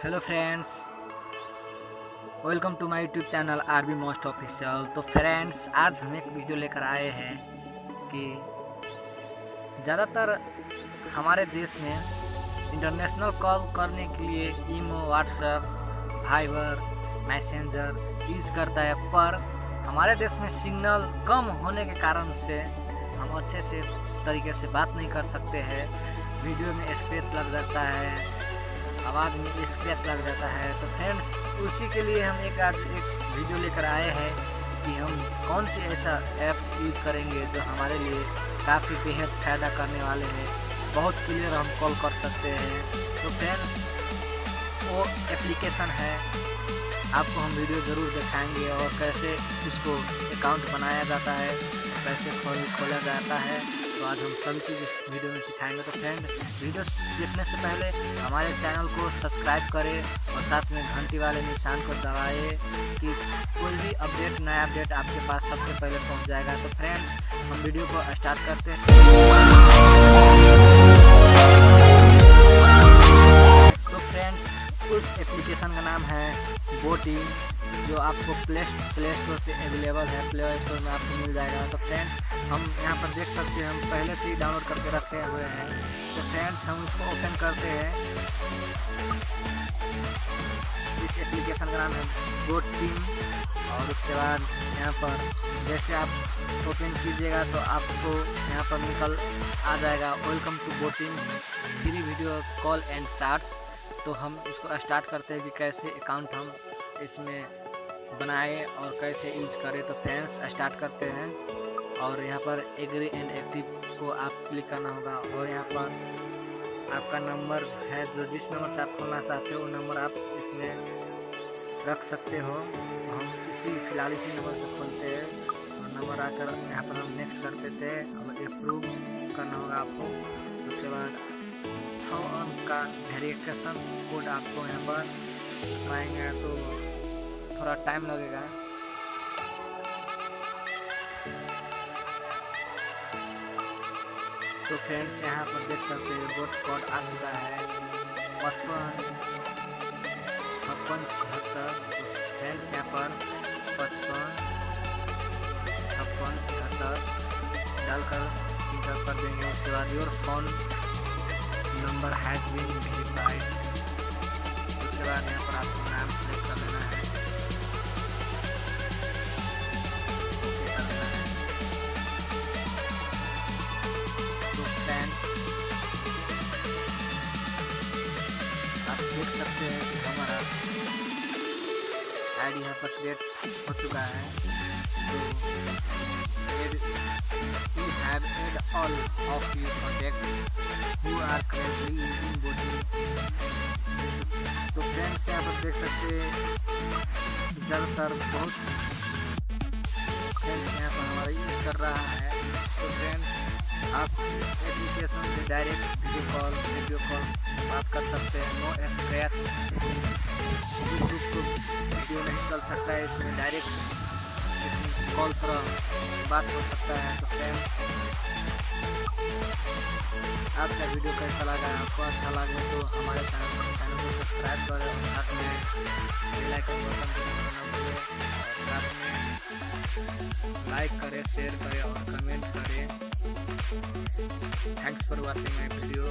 Hello friends, welcome to my YouTube channel RB most official. तो friends, आज हम एक वीडियो लेकर आए हैं कि ज़्यादातर हमारे देश में इंटरनेशनल कॉल करने के लिए ईमो, व्हाट्सएप, वाइबर, मैसेंजर यूज़ करता है, पर हमारे देश में सिग्नल कम होने के कारण से हम अच्छे से तरीके से बात नहीं कर सकते हैं। वीडियो में स्क्रैच लग जाता है, आवाज़ में स्क्रैच लग जाता है। तो फ्रेंड्स, उसी के लिए हम आज एक वीडियो लेकर आए हैं कि हम कौन सी ऐसा ऐप्स यूज़ करेंगे जो हमारे लिए काफ़ी बेहद फ़ायदा करने वाले हैं। बहुत क्लियर हम कॉल कर सकते हैं। तो फ्रेंड्स, वो एप्लीकेशन है, आपको हम वीडियो ज़रूर दिखाएंगे और कैसे उसको अकाउंट बनाया जाता है, कैसे खोला जाता है। तो आज हम सभी चीज़ इस वीडियो में सिखाएंगे। तो फ्रेंड, वीडियो देखने से पहले हमारे चैनल को सब्सक्राइब करें और साथ में घंटी वाले निशान को दबाएं कि कोई भी अपडेट, नया अपडेट आपके पास सबसे पहले पहुंच जाएगा। तो फ्रेंड्स, हम वीडियो को स्टार्ट करते हैं। तो फ्रेंड्स, उस एप्लीकेशन का नाम है बोटिम, जो आपको प्ले स्टोर से अवेलेबल है, प्ले स्टोर में आपको मिल जाएगा। तो फ्रेंड्स, हम यहाँ पर देख सकते हैं, हम पहले से ही डाउनलोड करके रखे हुए हैं। तो फ्रेंड्स, हम इसको ओपन करते हैं। इस एप्लीकेशन का नाम है बोटिम, और उसके बाद यहाँ पर जैसे आप ओपन कीजिएगा तो आपको यहाँ पर निकल आ जाएगा welcome to Botim free video call and chats. तो हम इसको स्टार्ट करते हैं कि कैसे अकाउंट हम इसमें बनाए और कैसे यूज करें। तो फ्रेंड्स, स्टार्ट करते हैं और यहाँ पर एग्री एंड एक्टिव को आप क्लिक करना होगा, और यहाँ पर आपका नंबर है, जो जिस नंबर से आप खोलना चाहते हो वो नंबर आप इसमें रख सकते हो। हम फिलहाल इसी नंबर से खोलते हैं और नंबर आकर यहाँ पर हम नेक्स्ट करते थे और अप्रूव करना होगा आपको। उसके बाद 6 अंक का वेरिफिकेशन कोड आपको यहाँ पर पाएंगे, तो थोड़ा टाइम लगेगा। तो फ्रेंड्स, यहाँ पर देख सकते हैं बोट कोड आ चुका है 55 56 76। फ्रेंड्स, यहाँ पर 55 56 76 डालकर इंटर कर देंगे। उसके बाद your phone number has been verified. उसके बाद यहाँ पर आपको नाम सेलेक्ट कर लेना है, देख सकते हैं कि हमारा आईडी यहाँ पर क्रिएट हो चुका है। तो we have add all of your contacts who are currently using Botim। तो फ्रेंड्स, यहाँ पर देख सकते हैं ज़्यादातर बहुत फ्रेंड्स यहाँ पर हमारा यूज़ कर रहा है। तो फ्रेंड्स, आप एप्लीकेशन से डायरेक्ट वीडियो कॉल बात कर सकते हैं, नो स्क्रैच। वीडियो नहीं चल सकता है इसमें, डायरेक्ट कॉल पर बात हो सकता है। तो फ्रेंड्स, आपका वीडियो कैसा लगा? आपको अच्छा लगे तो हमारे चैनल को सब्सक्राइब करें और साथ में बेल आइकन बटन दबाना ना भूलें, और साथ में लाइक करें, शेयर करें और कमेंट करें। Thanks for watching my video.